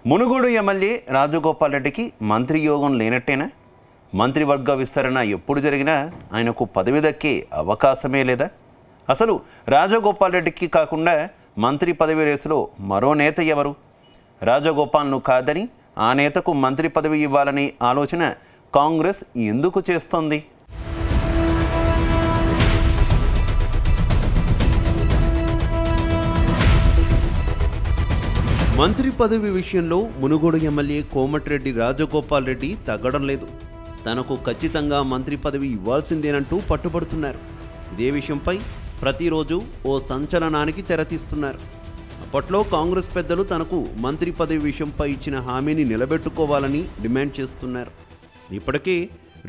Munugode MLA Rajagopal రెడ్డికి మంత్రి యోగం లేనట్టేనా? మంత్రివర్గ విస్తరణ ఎప్పుడు జరిగినా ఆయనకు పదవి దక్కే అవకాశమే లేదా? అసలు రాజగోపాల్ రెడ్డికి కాకుండా మంత్రి పదవి రేసులో మరో నేత ఎవరు? రాజగోపాల్ను కాదని ఆ నేతకు మంత్రి పదవి ఇవ్వాలని ఆలోచన కాంగ్రెస్ ఎందుకు చేస్తోంది? మంత్రి పదవి విషయంలో మునుగోడు ఎమ్మెల్యే కోమటిరెడ్డి రాజగోపాల్ రెడ్డి తగ్గడం లేదు. తనకు ఖచ్చితంగా మంత్రి పదవి ఇవ్వాల్సిందేనంటూ పట్టుబడుతున్నారు. ఇదే విషయంపై ప్రతిరోజు ఓ సంచలనానికి తెరతీస్తున్నారు. అప్పట్లో కాంగ్రెస్ పెద్దలు తనకు మంత్రి పదవి విషయంపై ఇచ్చిన హామీని నిలబెట్టుకోవాలని డిమాండ్ చేస్తున్నారు. ఇప్పటికే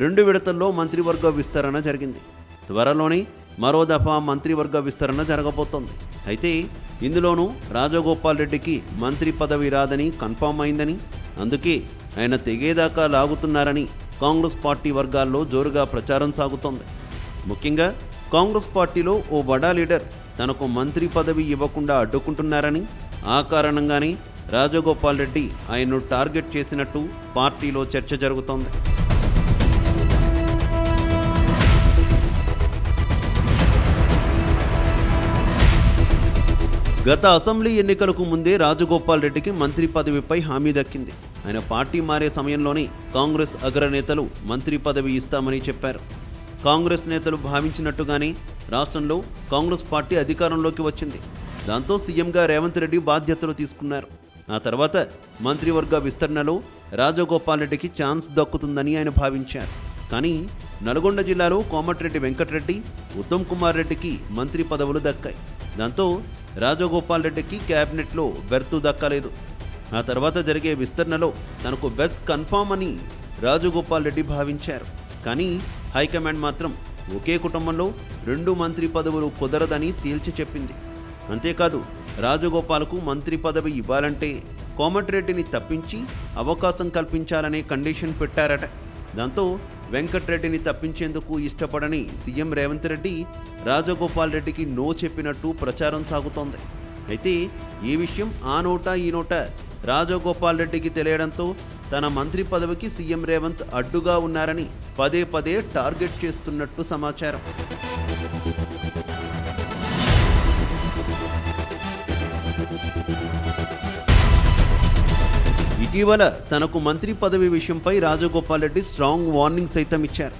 2 విడతల్లో మంత్రివర్గ విస్తరణ జరిగింది. త్వరలోనే మరో దఫా మంత్రివర్గ విస్తరణ జరగబోతోంది. అయితే ఇందులోనూ రాజగోపాల్ రెడ్డికి మంత్రి పదవి రాదని కన్ఫామ్ అయిందని, అందుకే ఆయన తెగేదాకా లాగుతున్నారని కాంగ్రెస్ పార్టీ వర్గాల్లో జోరుగా ప్రచారం సాగుతోంది. ముఖ్యంగా కాంగ్రెస్ పార్టీలో ఓ బడా లీడర్ తనకు మంత్రి పదవి ఇవ్వకుండా అడ్డుకుంటున్నారని, ఆ కారణంగానే రాజగోపాల్ రెడ్డి ఆయన్ను టార్గెట్ చేసినట్టు పార్టీలో చర్చ జరుగుతోంది. గత అసెంబ్లీ ఎన్నికలకు ముందే రాజగోపాల్ రెడ్డికి మంత్రి పదవిపై హామీ దక్కింది. ఆయన పార్టీ మారే సమయంలోనే కాంగ్రెస్ అగ్రనేతలు మంత్రి పదవి ఇస్తామని చెప్పారు. కాంగ్రెస్ నేతలు భావించినట్టుగానే రాష్ట్రంలో కాంగ్రెస్ పార్టీ అధికారంలోకి వచ్చింది. దాంతో సీఎంగా రేవంత్ రెడ్డి బాధ్యతలు తీసుకున్నారు. ఆ తర్వాత మంత్రివర్గ విస్తరణలో రాజగోపాల్ రెడ్డికి ఛాన్స్ దక్కుతుందని ఆయన భావించారు. కానీ నల్గొండ జిల్లాలో కోమటిరెడ్డి వెంకటరెడ్డి, ఉత్తమ్ కుమార్ రెడ్డికి మంత్రి పదవులు దక్కాయి. దాంతో రాజగోపాల్ రెడ్డికి క్యాబినెట్లో బెర్తు దక్కలేదు. ఆ తర్వాత జరిగే విస్తరణలో తనకు బెర్త్ కన్ఫామ్ అని రాజగోపాల్ రెడ్డి భావించారు. కానీ హైకమాండ్ మాత్రం ఒకే కుటుంబంలో 2 మంత్రి పదవులు కుదరదని తేల్చి చెప్పింది. అంతేకాదు రాజగోపాల్కు మంత్రి పదవి ఇవ్వాలంటే కోమటిరెడ్డిని తప్పించి అవకాశం కల్పించాలనే కండిషన్ పెట్టారట. దాంతో వెంకటరెడ్డిని తప్పించేందుకు ఇష్టపడని సీఎం రేవంత్ రెడ్డి రాజగోపాల్ రెడ్డికి నో చెప్పినట్టు ప్రచారం సాగుతోంది. అయితే ఈ విషయం ఆ నోటా ఈ నోటా రాజగోపాల్ రెడ్డికి తెలియడంతో తన మంత్రి పదవికి సీఎం రేవంత్ అడ్డుగా ఉన్నారని పదే పదే టార్గెట్ చేస్తున్నట్టు సమాచారం. ఇటీవల తనకు మంత్రి పదవి విషయంపై రాజగోపాల్ రెడ్డి స్ట్రాంగ్ వార్నింగ్ సైతం ఇచ్చారు.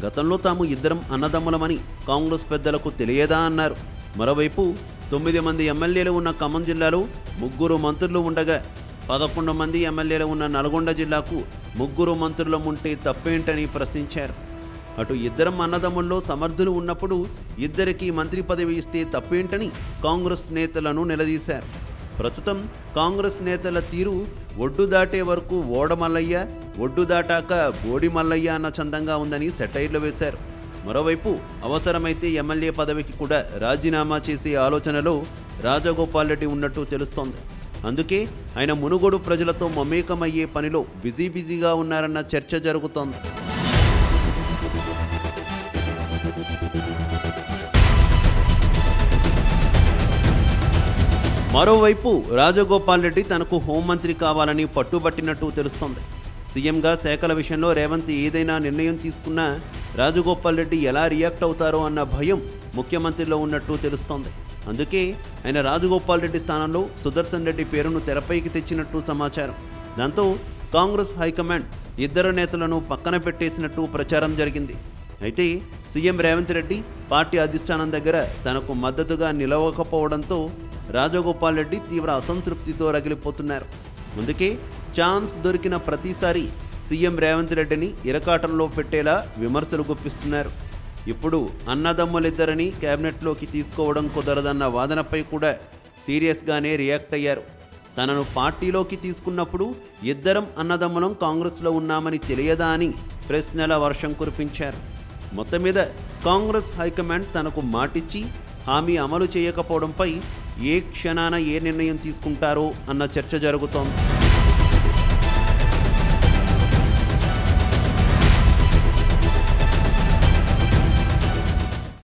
గతంలో తాము ఇద్దరం అన్నదమ్ములమని కాంగ్రెస్ పెద్దలకు తెలియదా అన్నారు. మరోవైపు 9 మంది ఎమ్మెల్యేలు ఉన్న ఖమ్మం జిల్లాలో 3 మంత్రులు ఉండగా 11 మంది ఎమ్మెల్యేలు ఉన్న నల్గొండ జిల్లాకు 3 మంత్రులు ఉంటే తప్పేంటని ప్రశ్నించారు. అటు ఇద్దరం అన్నదమ్ముల్లో సమర్థులు ఉన్నప్పుడు ఇద్దరికీ మంత్రి పదవి ఇస్తే తప్పేంటని కాంగ్రెస్ నేతలను నిలదీశారు. ప్రస్తుతం కాంగ్రెస్ నేతల తీరు ఒడ్డు దాటే వరకు ఓడమల్లయ్య, ఒడ్డు దాటాక బోడి మల్లయ్య అన్న చందంగా ఉందని సెటైర్లు వేశారు. మరోవైపు అవసరమైతే ఎమ్మెల్యే పదవికి కూడా రాజీనామా చేసే ఆలోచనలో రాజగోపాల్ రెడ్డి ఉన్నట్టు తెలుస్తోంది. అందుకే ఆయన మునుగోడు ప్రజలతో మమేకమయ్యే పనిలో బిజీగా ఉన్నారన్న చర్చ జరుగుతోంది. మరోవైపు రాజగోపాల్ రెడ్డి తనకు హోంమంత్రి కావాలని పట్టుబట్టినట్టు తెలుస్తోంది. సీఎంగా శాఖల విషయంలో రేవంత్ ఏదైనా నిర్ణయం తీసుకున్నా రాజగోపాల్ రెడ్డి ఎలా రియాక్ట్ అవుతారో అన్న భయం ముఖ్యమంత్రిలో ఉన్నట్టు తెలుస్తోంది. అందుకే ఆయన రాజగోపాల్ రెడ్డి స్థానంలో సుదర్శన్ రెడ్డి పేరును తెరపైకి తెచ్చినట్టు సమాచారం. దాంతో కాంగ్రెస్ హైకమాండ్ ఇద్దరు నేతలను పక్కన పెట్టేసినట్టు ప్రచారం జరిగింది. అయితే సీఎం రేవంత్ రెడ్డి పార్టీ అధిష్టానం దగ్గర తనకు మద్దతుగా నిలవకపోవడంతో రాజగోపాల్ రెడ్డి తీవ్ర అసంతృప్తితో రగిలిపోతున్నారు. అందుకే ఛాన్స్ దొరికిన ప్రతిసారి సీఎం రేవంత్ రెడ్డిని ఇరకాటంలో పెట్టేలా విమర్శలు గుప్పిస్తున్నారు. ఇప్పుడు అన్నదమ్ములిద్దరిని క్యాబినెట్లోకి తీసుకోవడం కుదరదన్న వాదనపై కూడా సీరియస్గానే రియాక్ట్ అయ్యారు. తనను పార్టీలోకి తీసుకున్నప్పుడు ఇద్దరం అన్నదమ్ములం కాంగ్రెస్లో ఉన్నామని తెలియదా అని ప్రశ్నల వర్షం కురిపించారు. మొత్తం మీద కాంగ్రెస్ హైకమాండ్ తనకు మాటిచ్చి హామీ అమలు చేయకపోవడంపై ఏ క్షణాన ఏ నిర్ణయం తీసుకుంటారో అన్న చర్చ జరుగుతోంది.